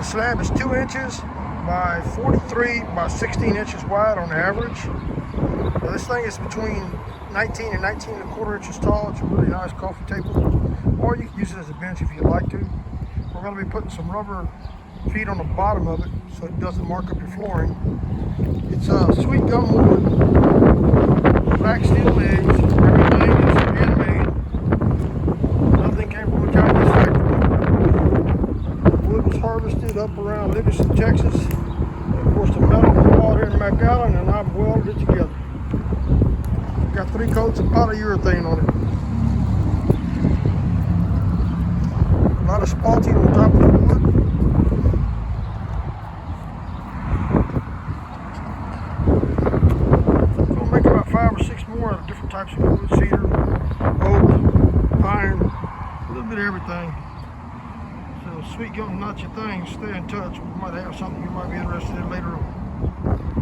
The slab is 2 inches by 43 by 16 inches wide on average. Now this thing is between 19 and 19 and a quarter inches tall. It's a really nice coffee table, or you can use it as a bench if you'd like to. We're going to be putting some rubber feet on the bottom of it so it doesn't mark up your flooring. It's sweet gum wood, black steel edge. Everything is handmade. Nothing came from a Chinese factory. Wood was harvested up around Livingston, Texas. And of course, the metal was bought here in McAllen, and I've welded it together. Got 3 coats of polyurethane on it. A lot of spalting on top of the wood. We'll make about 5 or 6 more out of different types of wood: cedar, oak, pine, a little bit of everything. So sweet gum's not your thing. Stay in touch. We might have something you might be interested in later on.